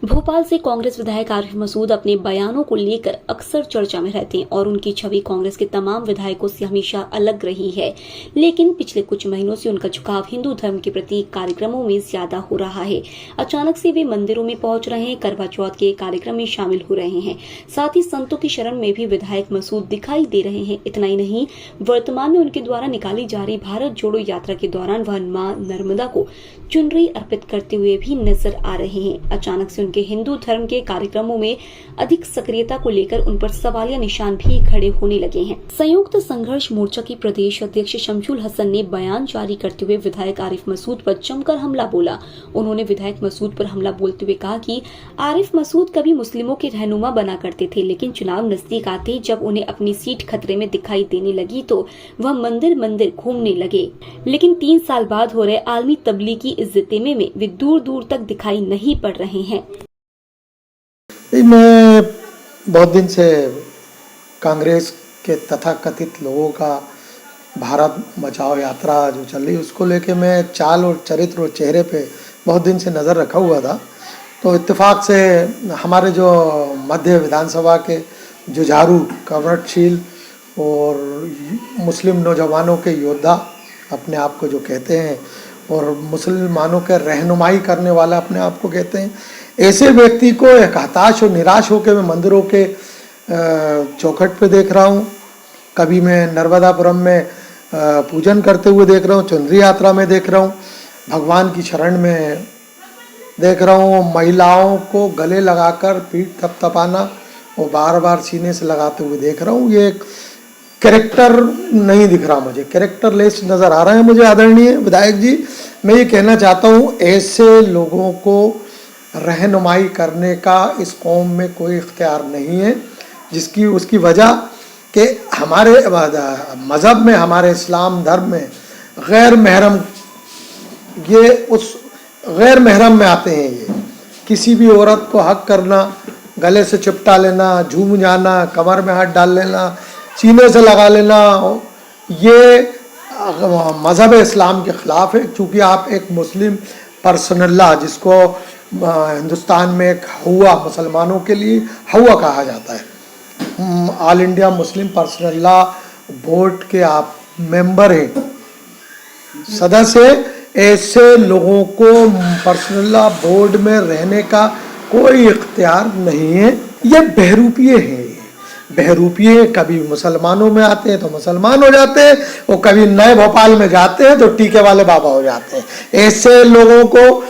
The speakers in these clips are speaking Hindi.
भोपाल से कांग्रेस विधायक आरिफ मसूद अपने बयानों को लेकर अक्सर चर्चा में रहते हैं और उनकी छवि कांग्रेस के तमाम विधायकों से हमेशा अलग रही है। लेकिन पिछले कुछ महीनों से उनका झुकाव हिंदू धर्म के प्रति कार्यक्रमों में ज्यादा हो रहा है। अचानक से वे मंदिरों में पहुंच रहे हैं, करवा चौथ के कार्यक्रम में शामिल हो रहे हैं, साथ ही संतों की शरण में भी विधायक मसूद दिखाई दे रहे हैं। इतना ही नहीं, वर्तमान में उनके द्वारा निकाली जा रही भारत जोड़ो यात्रा के दौरान वह मां नर्मदा को चुनरी अर्पित करते हुए भी नजर आ रहे हैं। अचानक से उनके हिंदू धर्म के कार्यक्रमों में अधिक सक्रियता को लेकर उन पर सवालिया निशान भी खड़े होने लगे हैं। संयुक्त संघर्ष मोर्चा की प्रदेश अध्यक्ष शमशुल हसन ने बयान जारी करते हुए विधायक आरिफ मसूद पर जमकर हमला बोला। उन्होंने विधायक मसूद पर हमला बोलते हुए कहा कि आरिफ मसूद कभी मुस्लिमों के रहनुमा बना करते थे, लेकिन चुनाव नजदीक आते जब उन्हें अपनी सीट खतरे में दिखाई देने लगी तो वह मंदिर मंदिर घूमने लगे। लेकिन 3 साल बाद हो रहे आलमी तबलीगी इज्तिमा में वे दूर दूर तक दिखाई नहीं पड़ रहे हैं। मैं बहुत दिन से कांग्रेस के तथाकथित लोगों का भारत बचाओ यात्रा जो चल रही है उसको लेके मैं चाल और चरित्र और चेहरे पे बहुत दिन से नज़र रखा हुआ था। तो इत्तेफाक से हमारे जो मध्य विधानसभा के जुझारू, कर्मठशील और मुस्लिम नौजवानों के योद्धा अपने आप को जो कहते हैं और मुसलमानों के रहनुमाई करने वाला अपने आप को कहते हैं, ऐसे व्यक्ति को एक हताश और निराश होकर मैं मंदिरों के चौखट पे देख रहा हूँ। कभी मैं नर्मदापुरम में पूजन करते हुए देख रहा हूँ, चुनरी यात्रा में देख रहा हूँ, भगवान की शरण में देख रहा हूँ, महिलाओं को गले लगाकर पीठ थपथपाना और बार बार सीने से लगाते हुए देख रहा हूँ। ये एक कैरेक्टर नहीं दिख रहा, मुझे कैरेक्टर लेस नज़र आ रहा है। मुझे आदरणीय विधायक जी, मैं ये कहना चाहता हूँ, ऐसे लोगों को रहनुमाई करने का इस कौम में कोई इख्तियार नहीं है, जिसकी उसकी वजह कि हमारे मज़हब में, हमारे इस्लाम धर्म में गैर महरम, ये उस गैर महरम में आते हैं। ये किसी भी औरत को हक करना, गले से चिपटा लेना, झूम जाना, कमर में हाथ डाल लेना, सीने से लगा लेना, ये मज़हब इस्लाम के ख़िलाफ़ है। क्योंकि आप एक मुस्लिम पर्सनल्ला, जिसको हिंदुस्तान में एक हवा, मुसलमानों के लिए हवा कहा जाता है, all India Muslim personal law board के आप मेंबर हैं, सदस्य। ऐसे लोगों को पर्सनल्ला बोर्ड में रहने का कोई इख्तियार नहीं है। ये बहरूपिये हैं, बहरूपिये कभी मुसलमानों में आते हैं तो मुसलमान हो जाते हैं, और कभी नए भोपाल में जाते हैं तो टीके वाले बाबा हो जाते हैं। ऐसे लोगों को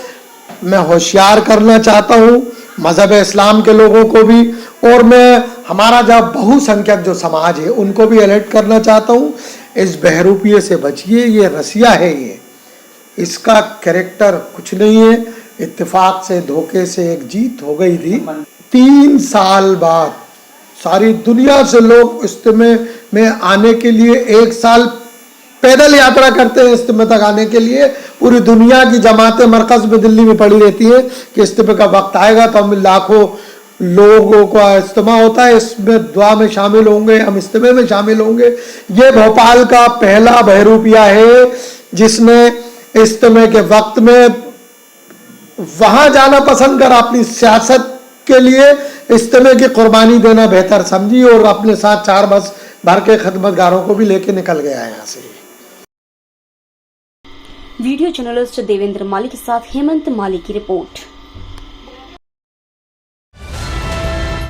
मैं होशियार करना चाहता हूँ, मज़हब इस्लाम के लोगों को भी, और मैं हमारा जब बहुसंख्यक जो समाज है उनको भी अलर्ट करना चाहता हूँ, इस बहरूपिये से बचिए। ये रसिया है, ये इसका कैरेक्टर कुछ नहीं है। इत्तेफाक से, धोखे से एक जीत हो गई थी। 3 साल बाद सारी दुनिया से लोग इज्तिमा में आने के लिए 1 साल पैदल यात्रा करते हैं। इज्तिमा तक आने के लिए पूरी दुनिया की जमातें मरकज़ में दिल्ली में पड़ी रहती है कि इज्तिमा का वक्त आएगा तो हम लाखों लोगों का इज्तिमा होता है, इसमें दुआ में शामिल होंगे, हम इज्तिमा में शामिल होंगे। ये भोपाल का पहला बहरूपिया है जिसने इज्तिमा के वक्त में वहां जाना पसंद कर अपनी सियासत के लिए इज्तिमा की कुर्बानी देना बेहतर समझी, और अपने साथ 4 बस भर के खिदमतगारों को भी लेके निकल गया है यहाँ से। वीडियो जर्नलिस्ट देवेंद्र माली के साथ हेमंत माली की रिपोर्ट।